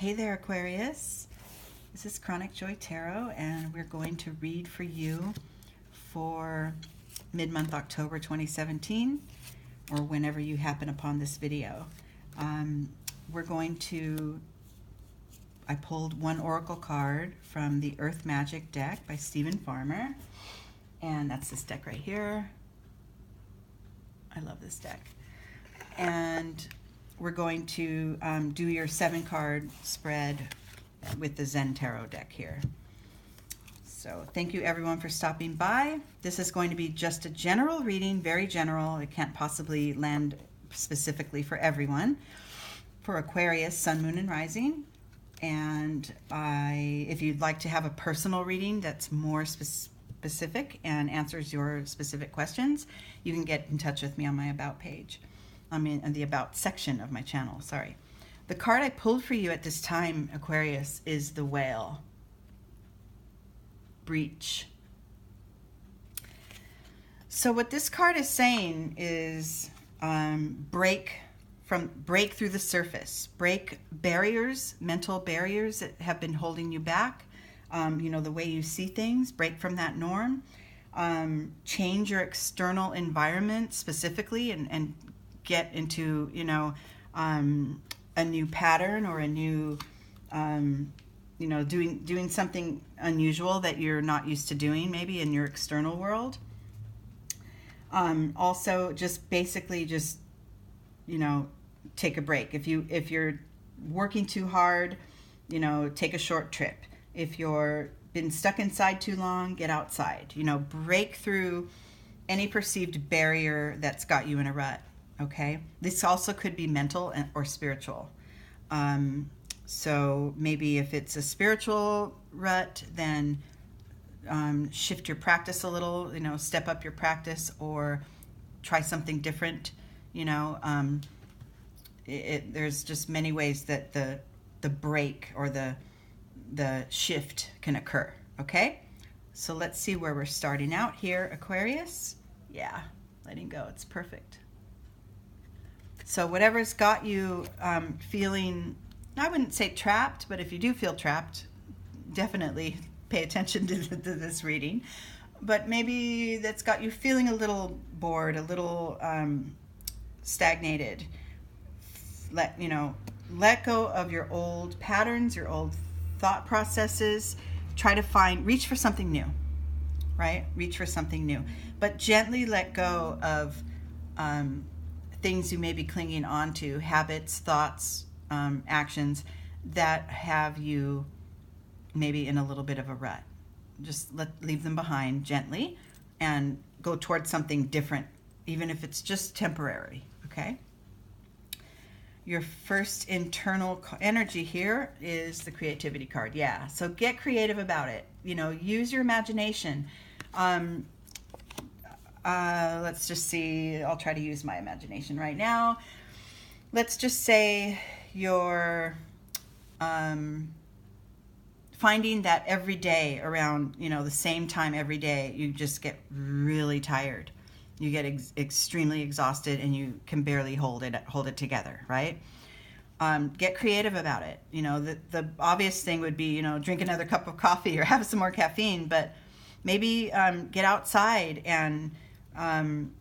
Hey there, Aquarius. This is Chronic Joy Tarot, and we're going to read for you for mid-month October 2017, or whenever you happen upon this video. I pulled one oracle card from the Earth Magic deck by Stephen Farmer, and that's this deck right here. I love this deck. And we're going to do your 7-card spread with the Zen Tarot deck here. So thank you everyone for stopping by. This is going to be just a general reading, very general. It can't possibly land specifically for everyone. For Aquarius, Sun, Moon, and Rising. And if you'd like to have a personal reading that's more specific and answers your specific questions, you can get in touch with me on my About page. In the About section of my channel, sorry. The card I pulled for you at this time, Aquarius, is the Whale. Breach. So what this card is saying is break through the surface. Break barriers, mental barriers that have been holding you back. The way you see things, break from that norm. Change your external environment specifically and get into, a new pattern or a new, doing something unusual that you're not used to doing maybe in your external world. Also, basically, take a break. If you're working too hard, take a short trip. If you're been stuck inside too long, get outside. Break through any perceived barrier that's got you in a rut. Okay, this also could be mental or spiritual. So maybe if it's a spiritual rut, then shift your practice a little, step up your practice or try something different. There's just many ways that the break or the shift can occur. Okay, so let's see where we're starting out here, Aquarius. Yeah, letting go, it's perfect. So whatever's got you feeling, I wouldn't say trapped, but if you do feel trapped, definitely pay attention to this reading. But maybe that's got you feeling a little bored, a little stagnated. Let go of your old patterns, your old thought processes. Try to reach for something new, right? Reach for something new. But gently let go of things you may be clinging on to, habits, thoughts, actions that have you maybe in a little bit of a rut. Just leave them behind gently and go towards something different, even if it's just temporary, okay? Your first internal energy here is the creativity card. Yeah, so get creative about it. Use your imagination. Let's just see. I'll try to use my imagination right now. Let's just say you're finding that every day around, the same time every day, you just get really tired. You get extremely exhausted and you can barely hold it together, right? Get creative about it. The obvious thing would be, drink another cup of coffee or have some more caffeine, but maybe get outside and 10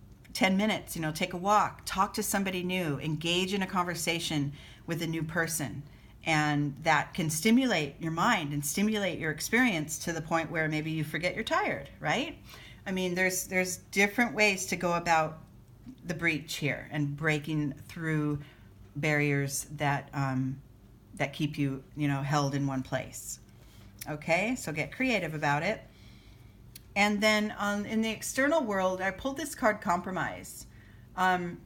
minutes, take a walk, talk to somebody new, engage in a conversation with a new person. And that can stimulate your mind and stimulate your experience to the point where maybe you forget you're tired, right? There's different ways to go about the breach here and breaking through barriers that keep you, held in one place. Okay, so get creative about it. And then in the external world, I pulled this card, Compromise. I'm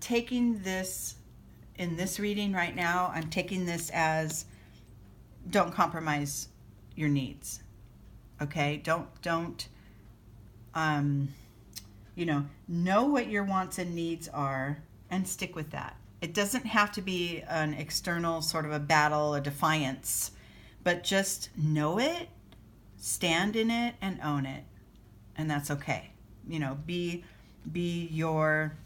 taking this, in this reading right now, I'm taking this as don't compromise your needs. Okay, don't know what your wants and needs are and stick with that. It doesn't have to be an external sort of a battle, a defiance, but just know it, stand in it, and own it. And that's okay. Be your,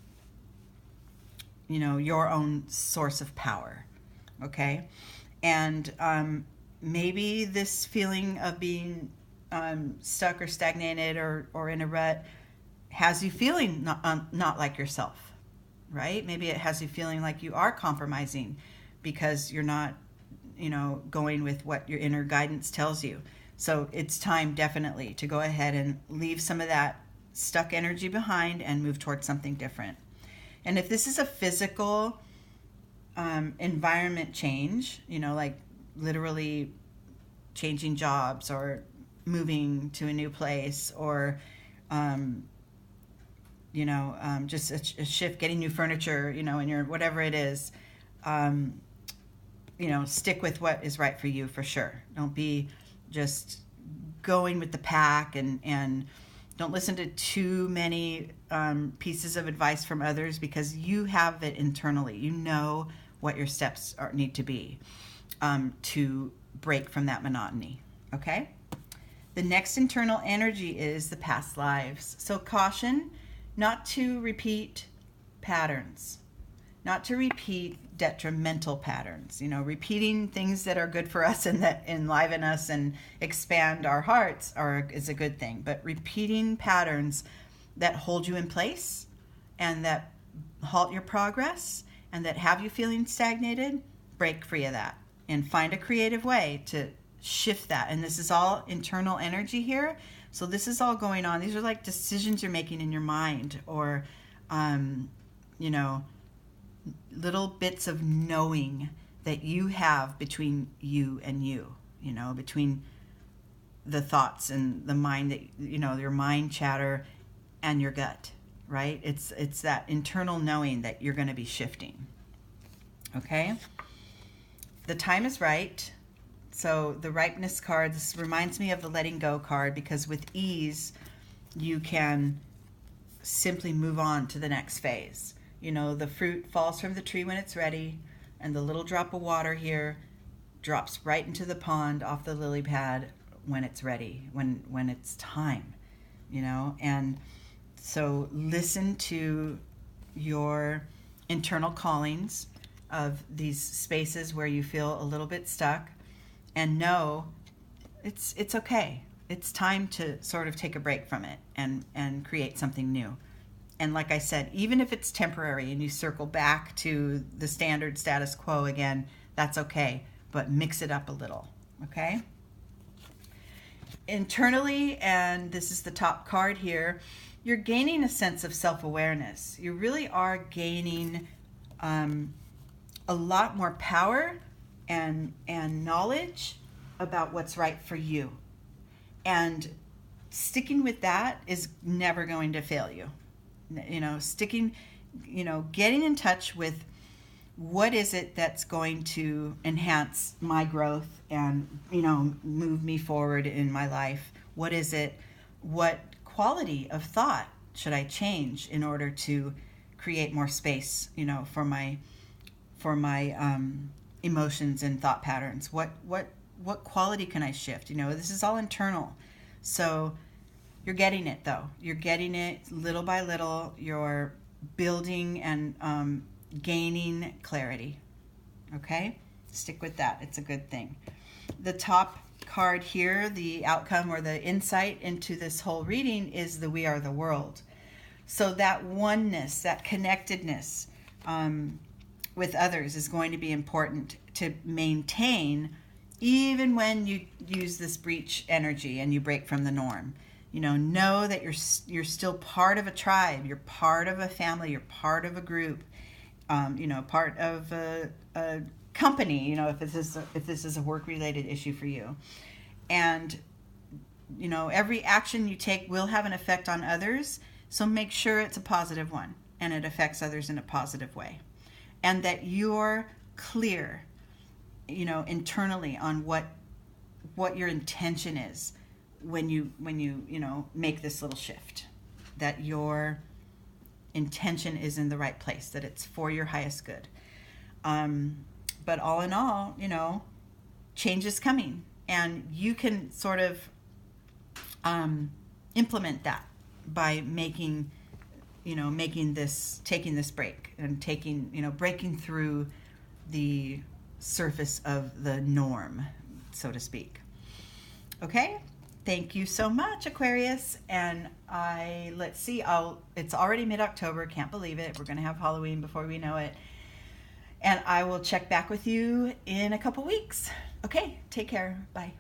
your own source of power. Okay. And maybe this feeling of being stuck or stagnated or in a rut has you feeling not like yourself, right? Maybe it has you feeling like you are compromising because you're not, going with what your inner guidance tells you. So it's time definitely to go ahead and leave some of that stuck energy behind and move towards something different. And if this is a physical environment change, like literally changing jobs or moving to a new place, or just a shift, getting new furniture, in your whatever it is, stick with what is right for you for sure. Don't be just going with the pack, and don't listen to too many pieces of advice from others, because you have it internally. You know what your steps need to be to break from that monotony. Okay? The next internal energy is the past lives. So caution not to repeat patterns, not to repeat detrimental patterns. Repeating things that are good for us and that enliven us and expand our hearts is a good thing. But repeating patterns that hold you in place and that halt your progress and that have you feeling stagnated, break free of that and find a creative way to shift that. And this is all internal energy here. So this is all going on. These are like decisions you're making in your mind, or, little bits of knowing that you have between you and you, between the thoughts and the mind, that, your mind chatter and your gut, right? It's that internal knowing that you're going to be shifting. Okay? The time is right. So the ripeness card, this reminds me of the letting go card, because with ease, you can simply move on to the next phase. The fruit falls from the tree when it's ready, and the little drop of water here drops right into the pond off the lily pad when it's ready, when it's time, and so listen to your internal callings of these spaces where you feel a little bit stuck, and know it's okay. It's time to sort of take a break from it and create something new. And like I said, even if it's temporary and you circle back to the standard status quo again, that's okay, but mix it up a little, okay? Internally, and this is the top card here, you're gaining a sense of self-awareness. You really are gaining a lot more power and knowledge about what's right for you. And sticking with that is never going to fail you. Getting in touch with what is it that's going to enhance my growth and, move me forward in my life. What is it? What quality of thought should I change in order to create more space, for my emotions and thought patterns? What quality can I shift? This is all internal. So you're getting it, though. You're getting it little by little. You're building and gaining clarity. Okay? Stick with that. It's a good thing. The top card here, the outcome or the insight into this whole reading, is the We Are the World. So that oneness, that connectedness with others is going to be important to maintain, even when you use this breach energy and you break from the norm. Know that you're still part of a tribe, you're part of a family, you're part of a group, part of a company, if this is a work-related issue for you. And, every action you take will have an effect on others, so make sure it's a positive one and it affects others in a positive way. And that you're clear, internally on what your intention is when you make this little shift, that your intention is in the right place, that it's for your highest good. But all in all, change is coming, and you can sort of implement that by taking this break and breaking through the surface of the norm, so to speak. Okay, thank you so much, Aquarius. And let's see, it's already mid-October, can't believe it. We're gonna have Halloween before we know it. And I will check back with you in a couple weeks. Okay, take care, bye.